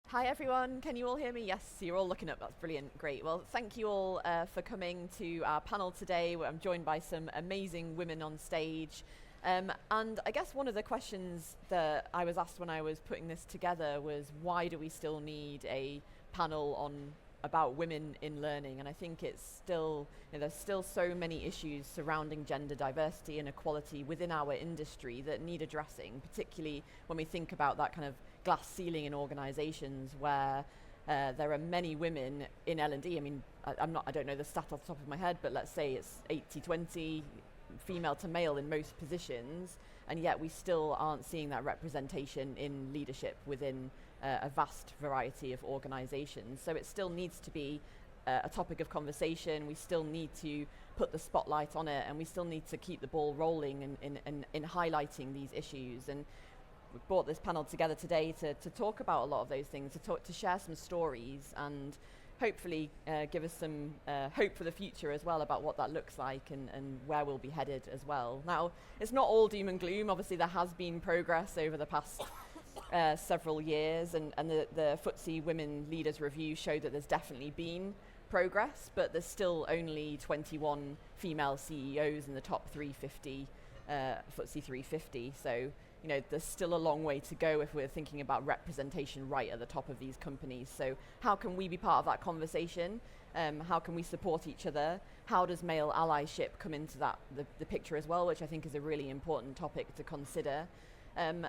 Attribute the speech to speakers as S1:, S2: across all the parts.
S1: Hi everyone, can you all hear me? Yes, you're all looking up, that's brilliant, great. Well, thank you all for coming to our panel today, where I'm joined by some amazing women on stage. And I guess one of the questions that I was asked when I was putting this together was, why do we still need a panel on about women in learning? And I think it's still, there's still so many issues surrounding gender diversity and equality within our industry that need addressing, particularly when we think about that kind of glass ceiling in organizations where there are many women in L&D. I mean, I don't know the stat off the top of my head, but let's say it's 80-20 female to male in most positions, and yet we still aren't seeing that representation in leadership within a vast variety of organizations. So it still needs to be a topic of conversation. We still need to put the spotlight on it, and we still need to keep the ball rolling in highlighting these issues. And we brought this panel together today to talk about a lot of those things, to share some stories, and hopefully give us some hope for the future as well about what that looks like and where we'll be headed as well. Now, it's not all doom and gloom. Obviously, there has been progress over the past several years, and the FTSE Women Leaders Review showed that there's definitely been progress, but there's still only 21 female CEOs in the top 350, FTSE 350. So, there's still a long way to go if we're thinking about representation right at the top of these companies. So how can we be part of that conversation? How can we support each other? How does male allyship come into the picture as well, which I think is a really important topic to consider. And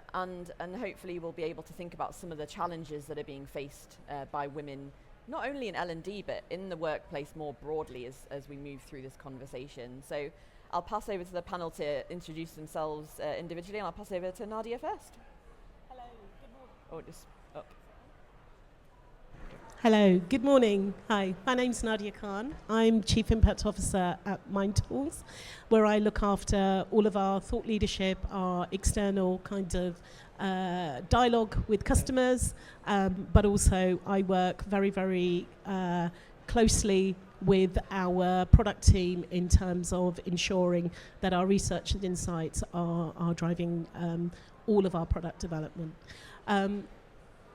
S1: hopefully we'll be able to think about some of the challenges that are being faced by women, not only in L&D, but in the workplace more broadly as we move through this conversation. So I'll pass over to the panel to introduce themselves individually, and I'll pass over to Nahdia first.
S2: Hello, good morning.
S1: Oh, just up.
S2: Hello, good morning. Hi, my name's Nahdia Khan. I'm Chief Impact Officer at Mindtools, where I look after all of our thought leadership, our external kind of dialogue with customers, but also I work very, very closely with our product team in terms of ensuring that our research and insights are driving all of our product development.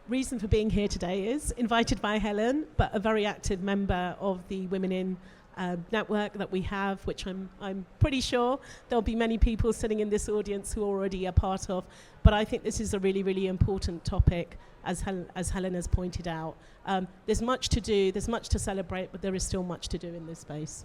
S2: Reason for being here today is invited by Helen, but a very active member of the WomenIn network that we have, which I'm pretty sure there'll be many people sitting in this audience who already are part of. But I think this is a really, really important topic, as Helen has pointed out. There's much to do, there's much to celebrate, but there is still much to do in this space.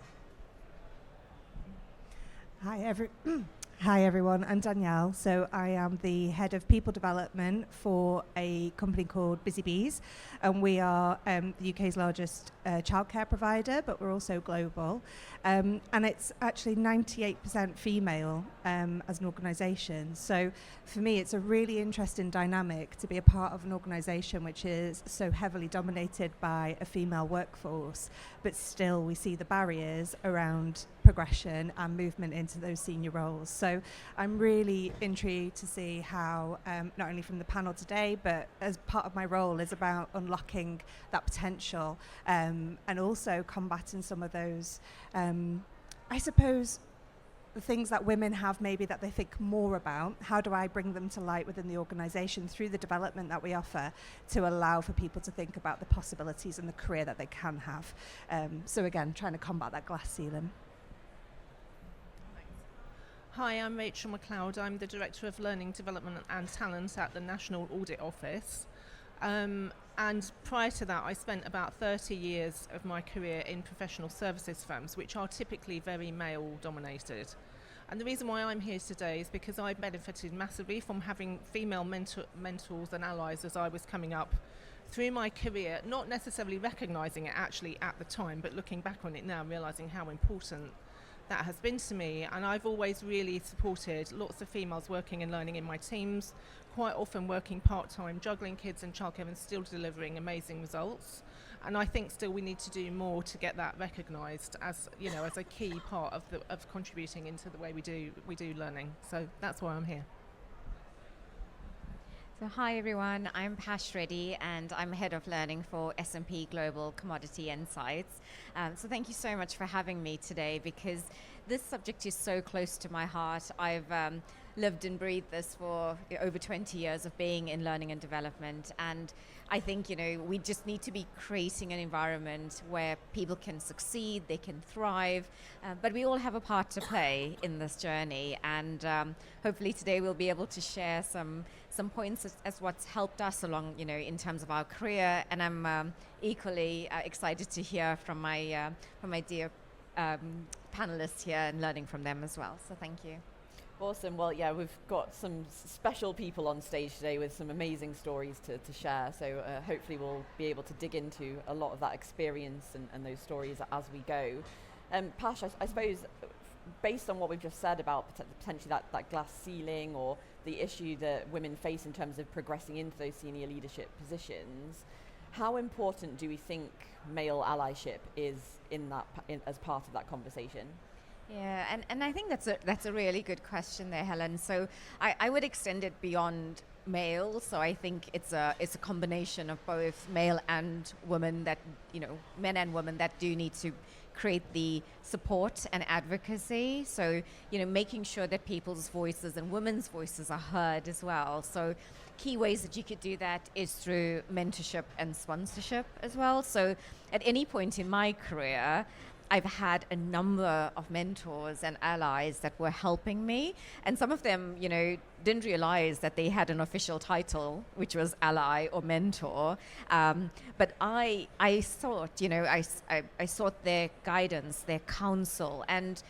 S3: Hi everyone, I'm Danielle. So I am the head of people development for a company called Busy Bees, and we are the UK's largest childcare provider, but we're also global. And it's actually 98% female as an organisation. So for me, it's a really interesting dynamic to be a part of an organisation which is so heavily dominated by a female workforce, but still we see the barriers around progression and movement into those senior roles. So I'm really intrigued to see how, not only from the panel today, but as part of my role is about unlocking that potential and also combating some of those, I suppose, the things that women have maybe that they think more about. How do I bring them to light within the organisation through the development that we offer to allow for people to think about the possibilities and the career that they can have? So again, trying to combat that glass ceiling.
S4: Hi, I'm Rachel Macleod. I'm the Director of Learning, Development and Talent at the National Audit Office. And prior to that, I spent about 30 years of my career in professional services firms, which are typically very male-dominated. And the reason why I'm here today is because I benefited massively from having female mentors and allies as I was coming up through my career, not necessarily recognising it actually at the time, but looking back on it now, realising how important that has been to me. And I've always really supported lots of females working and learning in my teams, quite often working part-time, juggling kids and childcare and still delivering amazing results. And I think still we need to do more to get that recognised as, as a key part of contributing into the way we do learning. So that's why I'm here.
S5: So hi everyone, I'm Pash, Reddy, and I'm Head of Learning for S&P Global Commodity Insights. So thank you so much for having me today, because this subject is so close to my heart. I've lived and breathed this for over 20 years of being in learning and development. And I think, we just need to be creating an environment where people can succeed, they can thrive, but we all have a part to play in this journey. And hopefully today we'll be able to share some points as what's helped us along, in terms of our career. And I'm equally excited to hear from my dear panelists here and learning from them as well. So thank you.
S1: Awesome. Well, yeah, we've got some special people on stage today with some amazing stories to share. So hopefully we'll be able to dig into a lot of that experience and those stories as we go. Pash, I suppose, based on what we've just said about potentially that glass ceiling or the issue that women face in terms of progressing into those senior leadership positions, how important do we think male allyship is as part of that conversation?
S5: Yeah, and I think that's a really good question there, Helen. So I would extend it beyond male. So I think it's a combination of both male and women that, men and women that do need to create the support and advocacy. So, making sure that people's voices and women's voices are heard as well. So key ways that you could do that is through mentorship and sponsorship as well. So at any point in my career, I've had a number of mentors and allies that were helping me, and some of them, didn't realize that they had an official title, which was ally or mentor. But I sought, I sought their guidance, their counsel, and,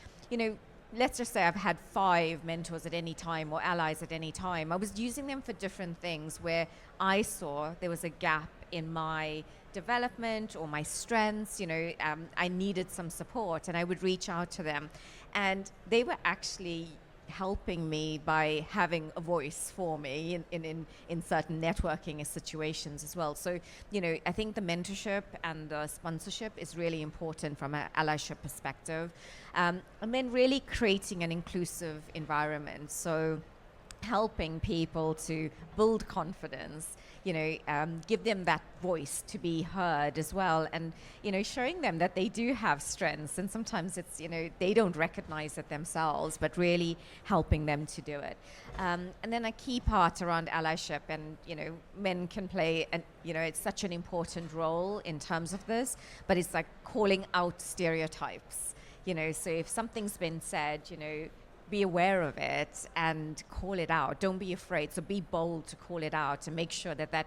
S5: let's just say I've had 5 mentors at any time or allies at any time. I was using them for different things where I saw there was a gap in my development or my strengths. I needed some support, and I would reach out to them, and they were actually helping me by having a voice for me in certain networking situations as well. So I think the mentorship and the sponsorship is really important from an allyship perspective, and then really creating an inclusive environment. So helping people to build confidence, give them that voice to be heard as well, and showing them that they do have strengths, and sometimes it's they don't recognize it themselves, but really helping them to do it. And then a key part around allyship, and men can play, and it's such an important role in terms of this, but it's like calling out stereotypes. So if something's been said, be aware of it and call it out. Don't be afraid. So be bold to call it out and make sure that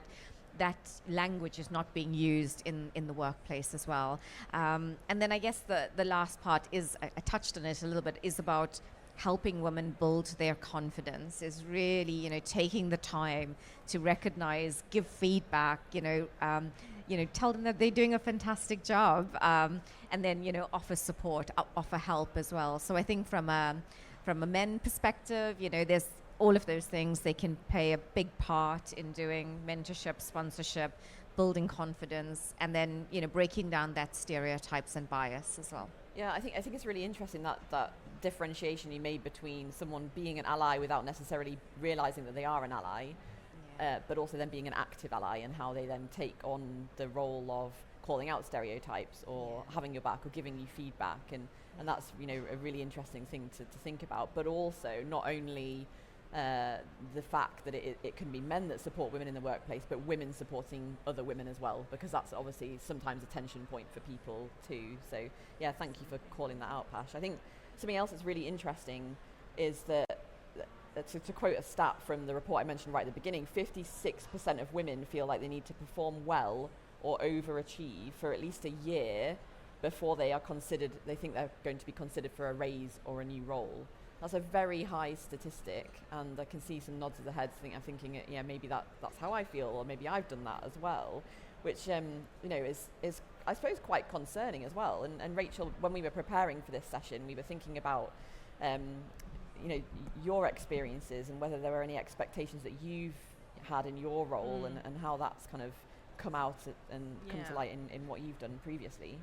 S5: language is not being used in the workplace as well. And then I guess the last part is, I touched on it a little bit, is about helping women build their confidence, is really, taking the time to recognize, give feedback, tell them that they're doing a fantastic job, and then, offer support, offer help as well. So I think from a men perspective, there's all of those things. They can play a big part in doing mentorship, sponsorship, building confidence, and then, breaking down that stereotypes and bias as well.
S1: Yeah, I think it's really interesting that differentiation you made between someone being an ally without necessarily realizing that they are an ally, but also then being an active ally, and how they then take on the role of calling out stereotypes or having your back or giving you feedback, and that's a really interesting thing to think about. But also not only the fact that it can be men that support women in the workplace, but women supporting other women as well, because that's obviously sometimes a tension point for people too. So yeah, thank you for calling that out, Pash. I think something else that's really interesting is that, to quote a stat from the report I mentioned right at the beginning, 56% of women feel like they need to perform well or overachieve for at least a year before they think they're going to be considered for a raise or a new role. That's a very high statistic, and I can see some nods of the heads. I'm thinking, yeah, maybe that's how I feel, or maybe I've done that as well, which is I suppose quite concerning as well. And Rachel, when we were preparing for this session, we were thinking about your experiences and whether there were any expectations that you've had in your role, and how that's kind of come out and come to light in what you've done previously.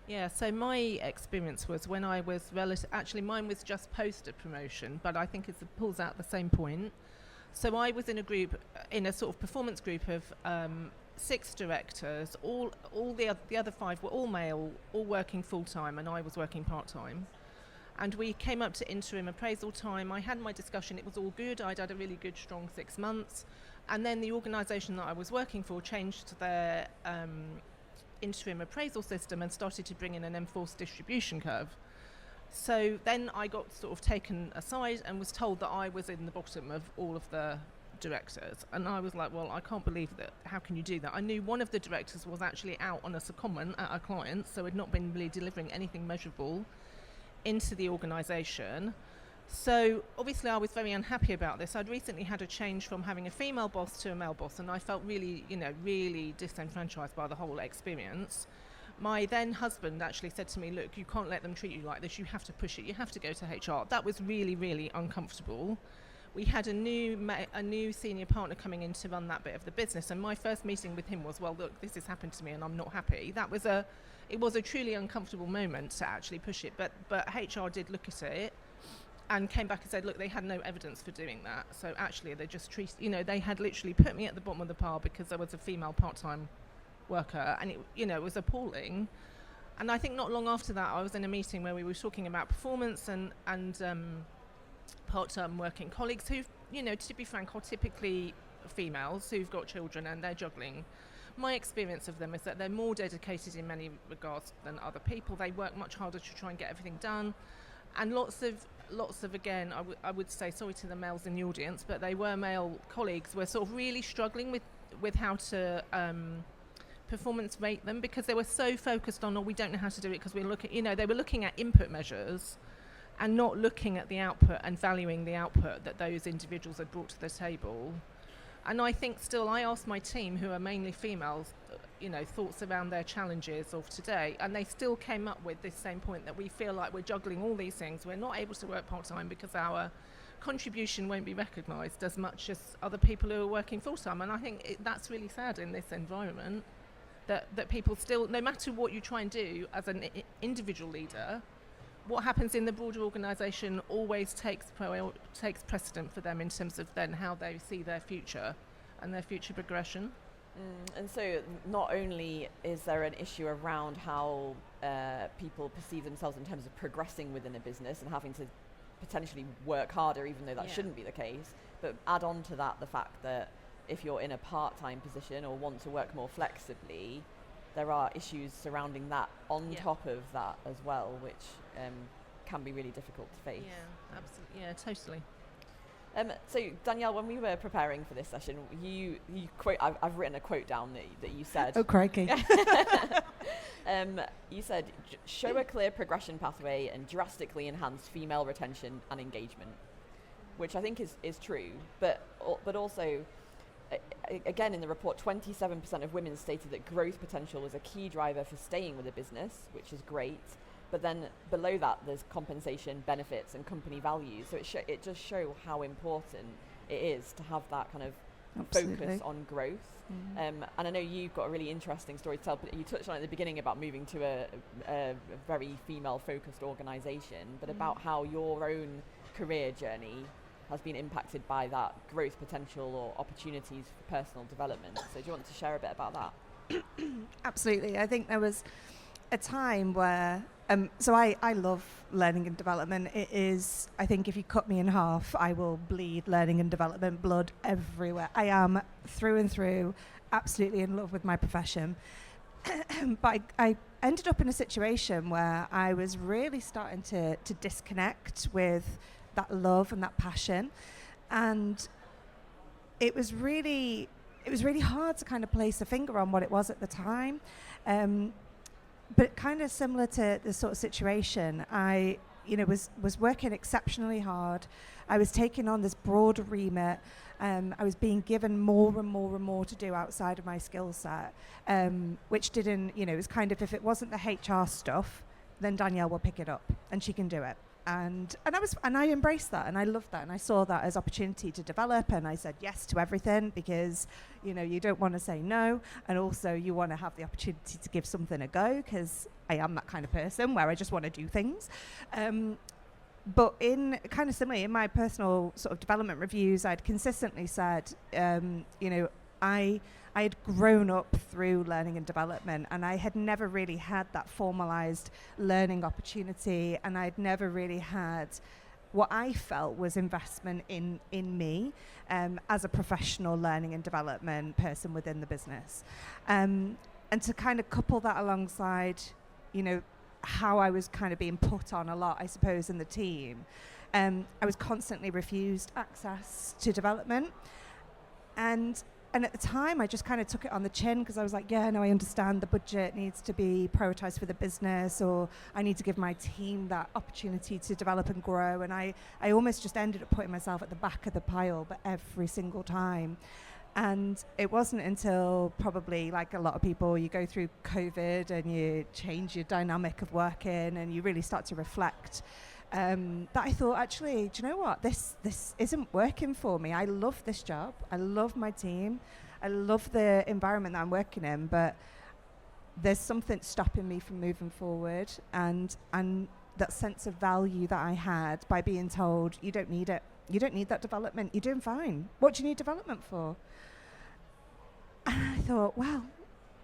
S4: Yeah, so my experience was when I was actually mine was just post a promotion, but I think it pulls out the same point. So I was in a sort of performance group of 6 directors, all the other 5 were all male, all working full time, and I was working part time. And we came up to interim appraisal time. I had my discussion. It was all good. I'd had a really good, strong 6 months. And then the organisation that I was working for changed their interim appraisal system and started to bring in an enforced distribution curve. So then I got sort of taken aside and was told that I was in the bottom of all of the directors. And I was like, well, I can't believe that. How can you do that? I knew one of the directors was actually out on a secondment at a client, so had not been really delivering anything measurable into the organisation. So obviously I was very unhappy about this. I'd recently had a change from having a female boss to a male boss, and I felt really, really disenfranchised by the whole experience. My then husband actually said to me, look, you can't let them treat you like this. You have to push it. You have to go to HR. That was really, really uncomfortable. We had a new senior partner coming in to run that bit of the business, and my first meeting with him was, well, look, this has happened to me and I'm not happy. It was a truly uncomfortable moment to actually push it, but HR did look at it and came back and said, look, they had no evidence for doing that. So actually they just they had literally put me at the bottom of the pile because there was a female part-time worker, and it was appalling. And I think not long after that I was in a meeting where we were talking about performance and part-time working colleagues who, to be frank, are typically females who've got children and they're juggling. My experience of them is that they're more dedicated in many regards than other people. They work much harder to try and get everything done, and lots of again, I would say, sorry to the males in the audience, but they were male colleagues were sort of really struggling with how to performance rate them, because they were so focused on, we don't know how to do it because we're looking, they were looking at input measures and not looking at the output and valuing the output that those individuals had brought to the table. And I think still, I asked my team, who are mainly females, thoughts around their challenges of today, and they still came up with this same point, that we feel like we're juggling all these things. We're not able to work part-time because our contribution won't be recognised as much as other people who are working full-time. And I think that's really sad in this environment, that people still, no matter what you try and do as an individual leader, what happens in the broader organisation always takes precedent for them in terms of then how they see their future and their future progression.
S1: And so not only is there an issue around how people perceive themselves in terms of progressing within a business and having to potentially work harder, even though that shouldn't be the case, but add on to that the fact that if you're in a part-time position or want to work more flexibly, there are issues surrounding that on top of that as well, which can be really difficult to face.
S4: Yeah, absolutely. Yeah, totally.
S1: So Danielle, when we were preparing for this session, you quote, I've written a quote down that you said.
S3: Oh, crikey.
S1: You said, show a clear progression pathway and drastically enhance female retention and engagement, which I think is true, but also, again, in the report, 27% of women stated that growth potential was a key driver for staying with a business, which is great. But then below that, there's compensation, benefits, and company values. So it just shows how important it is to have that kind of focus on growth. And I know you've got a really interesting story to tell, but you touched on it at the beginning about moving to a very female-focused organisation, but about how your own career journey has been impacted by that growth potential or opportunities for personal development. So do you want to share a bit about that?
S3: Absolutely. I think there was a time where, so I love learning and development. It is, I think if you cut me in half, I will bleed learning and development, blood everywhere. I am through and through absolutely in love with my profession. But I ended up in a situation where I was really starting to disconnect with that love and that passion, and it was really hard to kind of place a finger on what it was at the time, but kind of similar to the sort of situation, I was working exceptionally hard. I was taking on this broader remit. I was being given more and more and more to do outside of my skill set, which didn't, it was kind of, if it wasn't the HR stuff, then Danielle will pick it up and she can do it. And I embraced that, and I loved that, and I saw that as opportunity to develop, and I said yes to everything, because you don't want to say no, and also you want to have the opportunity to give something a go, because I am that kind of person where I just want to do things. But in kind of similarly in my personal sort of development reviews, I'd consistently said, I had grown up through learning and development, and I had never really had that formalized learning opportunity, and I'd never really had what I felt was investment in me as a professional learning and development person within the business. And to kind of couple that alongside, you know, how I was kind of being put on a lot, I suppose, in the team, I was constantly refused access to development. And at the time, I just kind of took it on the chin, because I was like, yeah, no, I understand the budget needs to be prioritized for the business, or I need to give my team that opportunity to develop and grow. And I almost just ended up putting myself at the back of the pile, but every single time. And it wasn't until probably, like a lot of people, you go through COVID and you change your dynamic of working and you really start to reflect, that I thought, actually, do you know what? This isn't working for me. I love this job. I love my team. I love the environment that I'm working in, but there's something stopping me from moving forward. And that sense of value that I had by being told, you don't need it. You don't need that development. You're doing fine. What do you need development for? And I thought, well,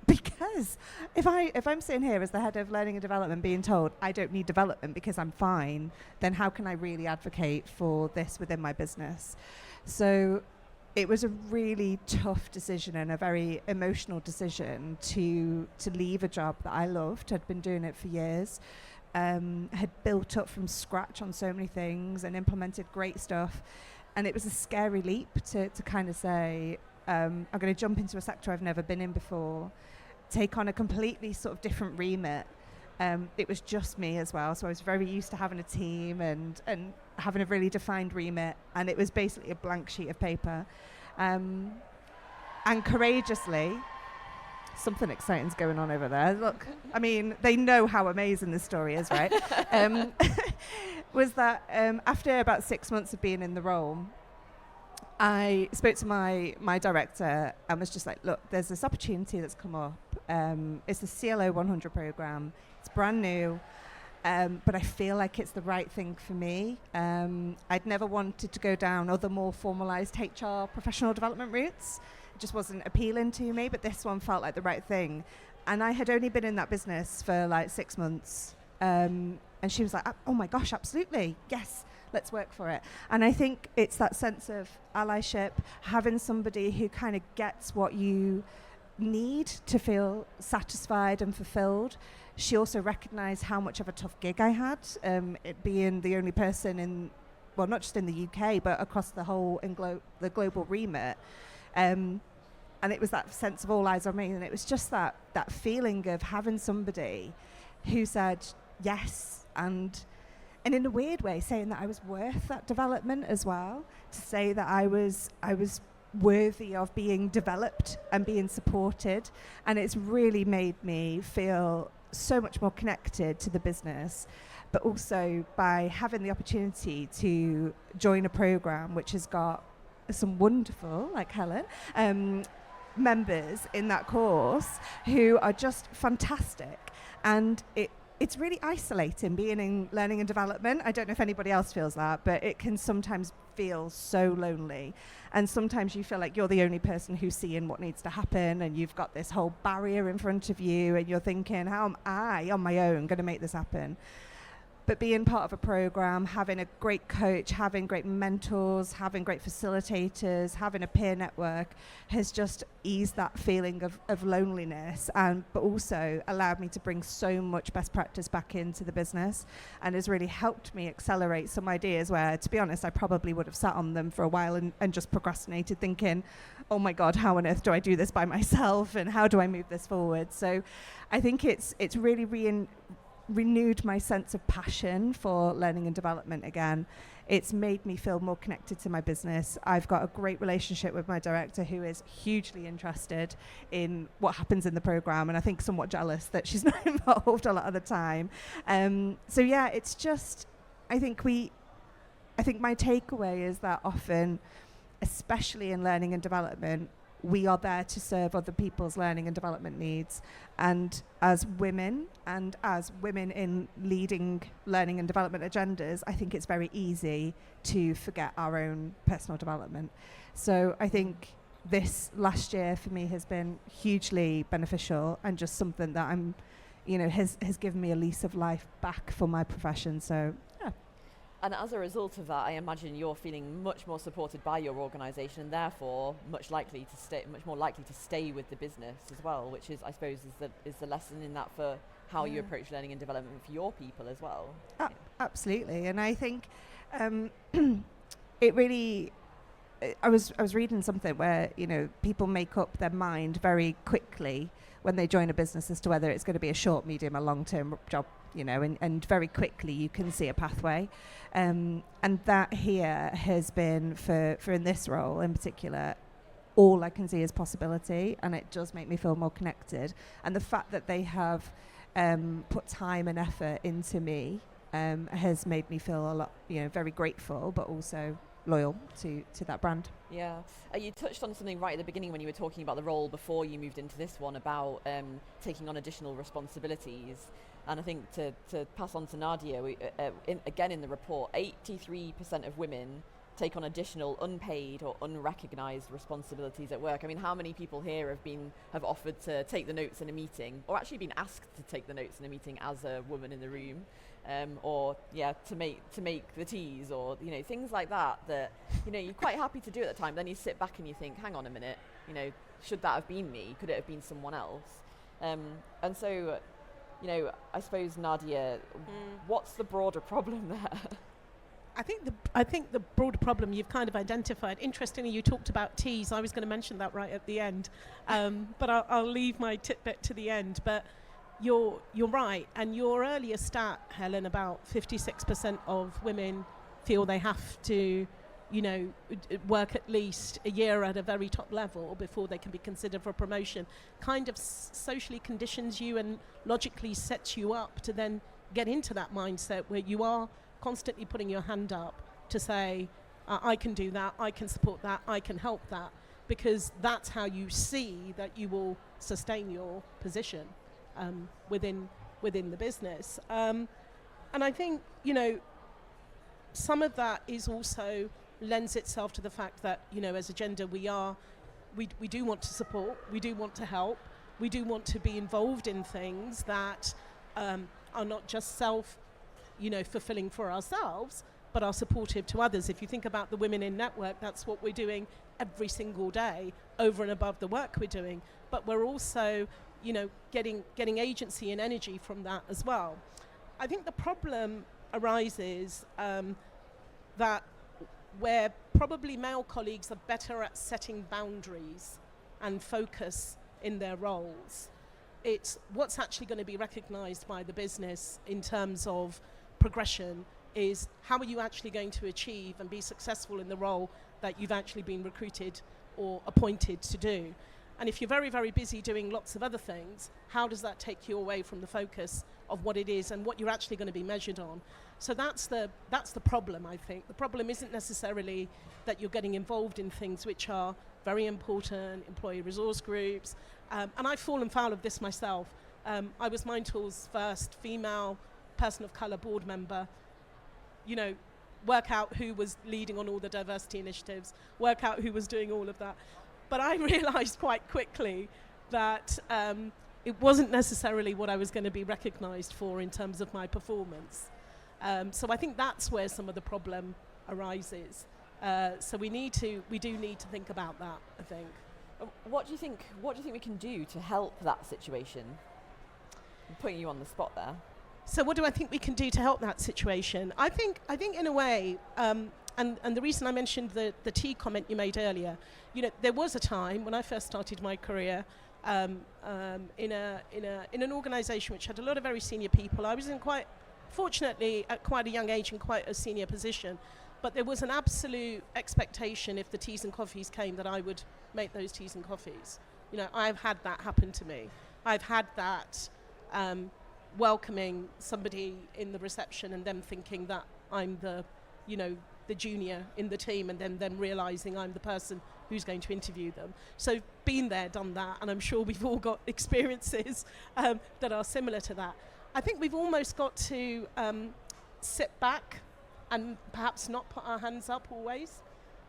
S3: because if I'm sitting here as the head of learning and development being told I don't need development because I'm fine, then how can I really advocate for this within my business? So it was a really tough decision and a very emotional decision to leave a job that I loved. I'd been doing it for years, had built up from scratch on so many things and implemented great stuff. And it was a scary leap to kind of say, I'm going to jump into a sector I've never been in before, take on a completely sort of different remit. It was just me as well, so I was very used to having a team and having a really defined remit, and it was basically a blank sheet of paper. And courageously, something exciting's going on over there. Look, I mean, they know how amazing this story is, right? Was that after about 6 months of being in the role, I spoke to my director and was just like, look, there's this opportunity that's come up. It's the CLO 100 program. It's brand new, but I feel like it's the right thing for me. I'd never wanted to go down other more formalized HR professional development routes. It just wasn't appealing to me, but this one felt like the right thing. And I had only been in that business for like 6 months. And she was like, oh my gosh, absolutely. Yes, let's work for it. And I think it's that sense of allyship, having somebody who kind of gets what you need to feel satisfied and fulfilled. She also recognized how much of a tough gig I had, it being the only person in, well, not just in the UK, but across the whole the global remit. And it was that sense of all eyes on me. And it was just that feeling of having somebody who said yes, and in a weird way saying that I was worth that development as well, to say that I was worthy of being developed and being supported. And it's really made me feel so much more connected to the business, but also by having the opportunity to join a program which has got some wonderful, like Helen, members in that course who are just fantastic. And it's really isolating being in learning and development. I don't know if anybody else feels that, but it can sometimes feel so lonely. And sometimes you feel like you're the only person who's seeing what needs to happen, and you've got this whole barrier in front of you, and you're thinking, how am I on my own going to make this happen? But being part of a program, having a great coach, having great mentors, having great facilitators, having a peer network has just eased that feeling of loneliness, but also allowed me to bring so much best practice back into the business, and has really helped me accelerate some ideas where, to be honest, I probably would have sat on them for a while and just procrastinated, thinking, oh my God, how on earth do I do this by myself, and how do I move this forward? So I think it's really renewed my sense of passion for learning and development again. It's made me feel more connected to my business. I've got a great relationship with my director, who is hugely interested in what happens in the program, and I think somewhat jealous that she's not involved a lot of the time. So yeah, it's just, I think my takeaway is that often, especially in learning and development, we are there to serve other people's learning and development needs. And as women in leading learning and development agendas, I think it's very easy to forget our own personal development. So I think this last year for me has been hugely beneficial and just something that I'm, has given me a lease of life back for my profession. So, yeah.
S1: And as a result of that, I imagine you're feeling much more supported by your organisation, and therefore much more likely to stay with the business as well. Which is, I suppose, is the lesson in that for how you approach learning and development for your people as well.
S3: Absolutely, and I think it really. I was reading something where people make up their mind very quickly when they join a business as to whether it's going to be a short, medium, or long-term job. And very quickly you can see a pathway, and that here has been for in this role in particular, all I can see is possibility, and it does make me feel more connected. And the fact that they have put time and effort into me has made me feel a lot, very grateful, but also loyal to that brand.
S1: Yeah. You touched on something right at the beginning when you were talking about the role before you moved into this one about taking on additional responsibilities. And I think to pass on to Nahdia, again in the report, 83% of women take on additional unpaid or unrecognised responsibilities at work. I mean, how many people here have offered to take the notes in a meeting, or actually been asked to take the notes in a meeting as a woman in the room, or to make the teas, or things like that you're quite happy to do at the time. Then you sit back and you think, hang on a minute, should that have been me? Could it have been someone else? And so, I suppose, Nahdia, what's the broader problem there?
S2: I think the broader problem you've kind of identified. Interestingly, you talked about teas. I was going to mention that right at the end, but I'll leave my tidbit to the end. But you're right, and your earlier stat, Helen, about 56% of women feel they have to, work at least a year at a very top level before they can be considered for a promotion, kind of socially conditions you and logically sets you up to then get into that mindset where you are constantly putting your hand up to say, I can do that, I can support that, I can help that, because that's how you see that you will sustain your position within the business. And I think, some of that is also lends itself to the fact that, as a gender, we do want to support, we do want to help, we do want to be involved in things that are not just fulfilling for ourselves, but are supportive to others. If you think about the WomenIn network, that's what we're doing every single day over and above the work we're doing. But we're also, getting agency and energy from that as well. I think the problem arises that where probably male colleagues are better at setting boundaries and focus in their roles. It's what's actually going to be recognised by the business in terms of progression is how are you actually going to achieve and be successful in the role that you've actually been recruited or appointed to do. And if you're very, very busy doing lots of other things, how does that take you away from the focus of what it is and what you're actually going to be measured on? So that's the problem, I think. The problem isn't necessarily that you're getting involved in things which are very important, employee resource groups, and I've fallen foul of this myself. I was Mindtools' first female person of colour board member. Work out who was leading on all the diversity initiatives, work out who was doing all of that. But I realised quite quickly that it wasn't necessarily what I was going to be recognised for in terms of my performance. So I think that's where some of the problem arises. So we do need to think about that, I think.
S1: What do you think we can do to help that situation? I'm putting you on the spot there.
S2: So what do I think we can do to help that situation? I think in a way, and the reason I mentioned the tea comment you made earlier, there was a time when I first started my career in an organisation which had a lot of very senior people. I was fortunately at quite a young age in quite a senior position, but there was an absolute expectation if the teas and coffees came that I would make those teas and coffees. I've had that happen to me. I've had that welcoming somebody in the reception and them thinking that I'm the junior in the team, and then them realising I'm the person who's going to interview them. So been there, done that, and I'm sure we've all got experiences that are similar to that. I think we've almost got to sit back and perhaps not put our hands up always.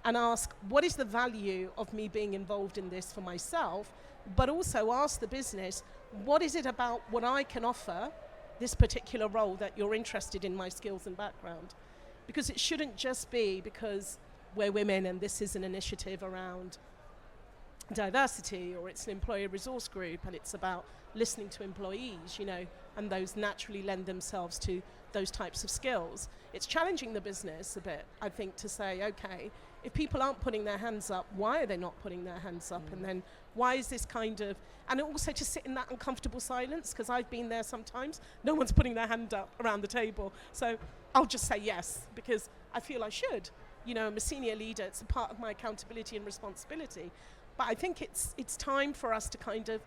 S2: and ask, what is the value of me being involved in this for myself, but also ask the business, what is it about what I can offer this particular role that you're interested in my skills and background? Because it shouldn't just be because we're women and this is an initiative around diversity, or it's an employee resource group and it's about listening to employees, you know, and those naturally lend themselves to those types of skills. It's challenging the business a bit, I think, to say, okay, if people aren't putting their hands up, why are they not putting their hands up? And then why is this kind of, and also to sit in that uncomfortable silence, because I've been there sometimes, no one's putting their hand up around the table. So I'll just say yes, because I feel I should. You know, I'm a senior leader, it's a part of my accountability and responsibility. But I think it's time for us to kind of,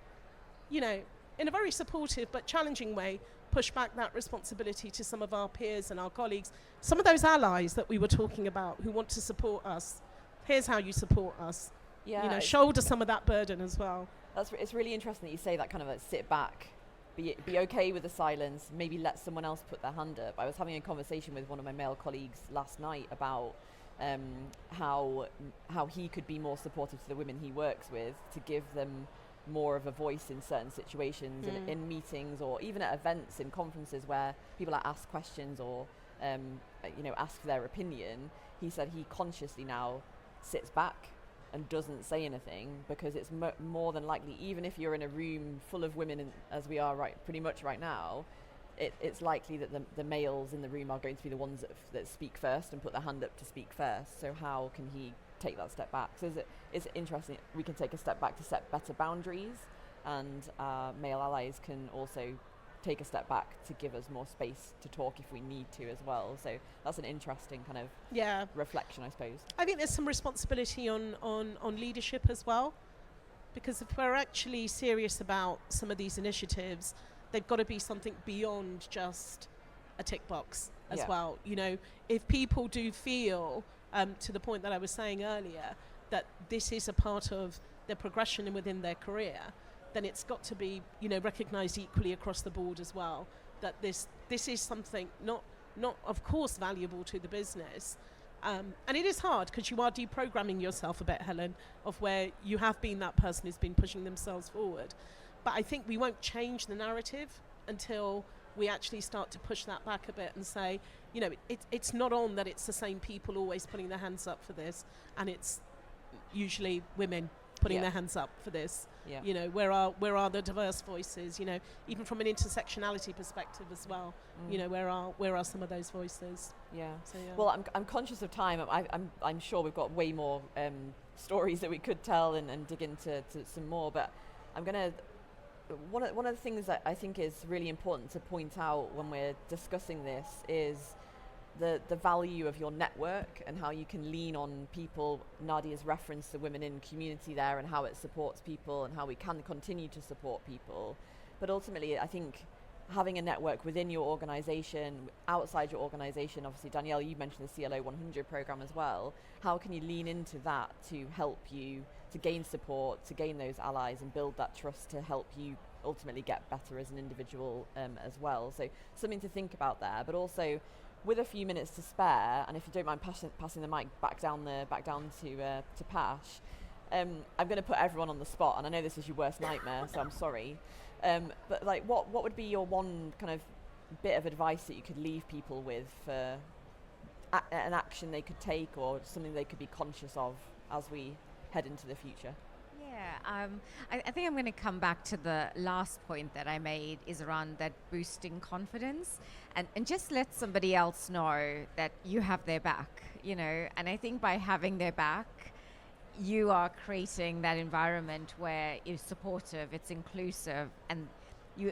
S2: you know, in a very supportive but challenging way, push back that responsibility to some of our peers and our colleagues, some of those allies that we were talking about who want to support us. Here's how you support us.
S1: Yeah,
S2: you know, shoulder some of that burden as well.
S1: It's really interesting that you say that, kind of like sit back, be okay with the silence, maybe let someone else put their hand up. I was having a conversation with one of my male colleagues last night about how he could be more supportive to the women he works with, to give them more of a voice in certain situations, in meetings or even at events and conferences where people are asked questions or you know, ask their opinion. He said he consciously now sits back and doesn't say anything, because it's more than likely, even if you're in a room full of women, as we are pretty much right now, it's likely that the males in the room are going to be the ones that speak first and put their hand up to speak first. So how can he take that step back? So it's interesting, we can take a step back to set better boundaries, and male allies can also take a step back to give us more space to talk if we need to as well. So that's an interesting kind of reflection, I suppose.
S2: I think there's some responsibility on leadership as well, because if we're actually serious about some of these initiatives, they've got to be something beyond just a tick box as well. You know, if people do feel, to the point that I was saying earlier, that this is a part of their progression within their career, then it's got to be, you know, recognised equally across the board as well, that this is something not of course valuable to the business. And it is hard, because you are deprogramming yourself a bit, Helen, of where you have been that person who's been pushing themselves forward. But I think we won't change the narrative until we actually start to push that back a bit and say, you know, it's not on that it's the same people always putting their hands up for this, and it's usually women putting their hands up for this. You know, where are the diverse voices? You know, even from an intersectionality perspective as well. You know, where are some of those voices? So,
S1: Well, I'm conscious of time. I'm sure we've got way more stories that we could tell and dig into some more. But I'm gonna. One of the things that I think is really important to point out when we're discussing this is the value of your network and how you can lean on people. Nahdia's referenced the WomenIn community there and how it supports people and how we can continue to support people. But ultimately, I think having a network within your organisation, outside your organisation, obviously Danielle, you mentioned the CLO 100 programme as well. How can you lean into that to help you to gain support, to gain those allies and build that trust to help you ultimately get better as an individual as well? So something to think about there, but also with a few minutes to spare, and if you don't mind passing the mic back down to Pash, I'm going to put everyone on the spot, and I know this is your worst nightmare, so I'm sorry. But like, what would be your one kind of bit of advice that you could leave people with for an action they could take, or something they could be conscious of as we head into the future?
S5: I think I'm going to come back to the last point that I made, is around that boosting confidence, and just let somebody else know that you have their back, you know. And I think by having their back, you are creating that environment where it's supportive, it's inclusive, and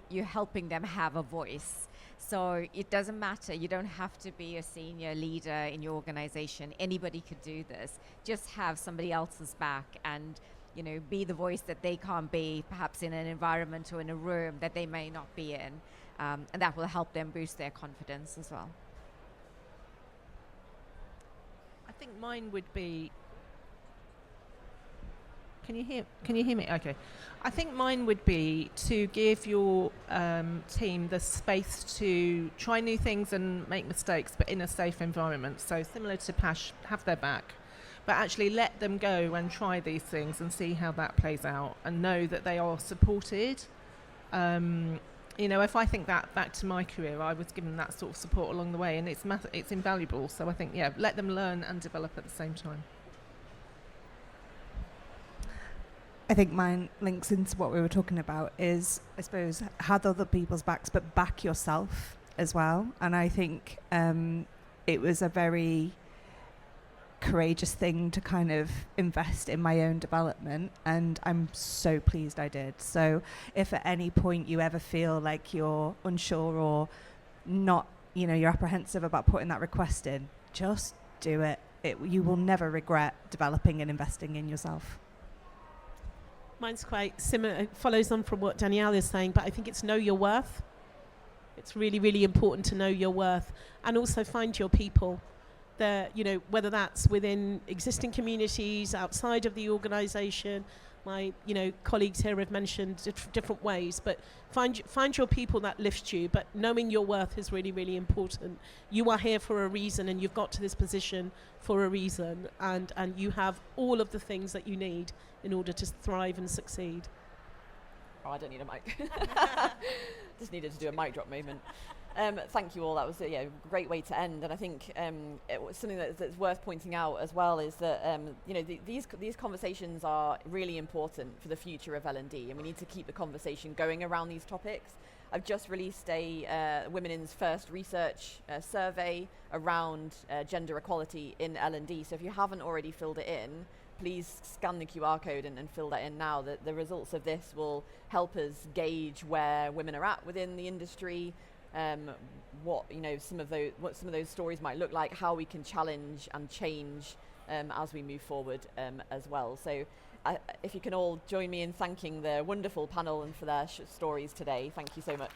S5: you're helping them have a voice. So it doesn't matter. You don't have to be a senior leader in your organization. Anybody could do this. Just have somebody else's back and, you know, be the voice that they can't be, perhaps in an environment or in a room that they may not be in. And that will help them boost their confidence as well.
S4: I think mine would be... Can you hear me? Okay. I think mine would be to give your team the space to try new things and make mistakes, but in a safe environment. So similar to Pash, have their back, but actually let them go and try these things and see how that plays out, and know that they are supported. If I think that back to my career, I was given that sort of support along the way, and it's invaluable. So I think, let them learn and develop at the same time.
S3: I think mine links into what we were talking about is, I suppose, have other people's backs, but back yourself as well. And I think it was a very courageous thing to kind of invest in my own development, and I'm so pleased I did. So if at any point you ever feel like you're unsure or not, you're apprehensive about putting that request in, just do it. You will never regret developing and investing in yourself.
S2: Mine's quite similar. It follows on from what Danielle is saying, but I think it's know your worth. It's really, really important to know your worth, and also find your people. Whether that's within existing communities, outside of the organisation. My, colleagues here have mentioned different ways, but find your people that lift you. But knowing your worth is really, really important. You are here for a reason, and you've got to this position for a reason, and you have all of the things that you need in order to thrive and succeed.
S1: Oh, I don't need a mic. Just needed to do a mic drop moment. Thank you all. That was a great way to end. And I think it was something that's worth pointing out as well is that these conversations are really important for the future of L&D, and we need to keep the conversation going around these topics. I've just released a WomenIn's first research survey around gender equality in L&D. So if you haven't already filled it in, please scan the QR code and fill that in now. The results of this will help us gauge where women are at within the industry, what some of those stories might look like, how we can challenge and change as we move forward as well. So if you can all join me in thanking the wonderful panel and for their stories today. Thank you so much.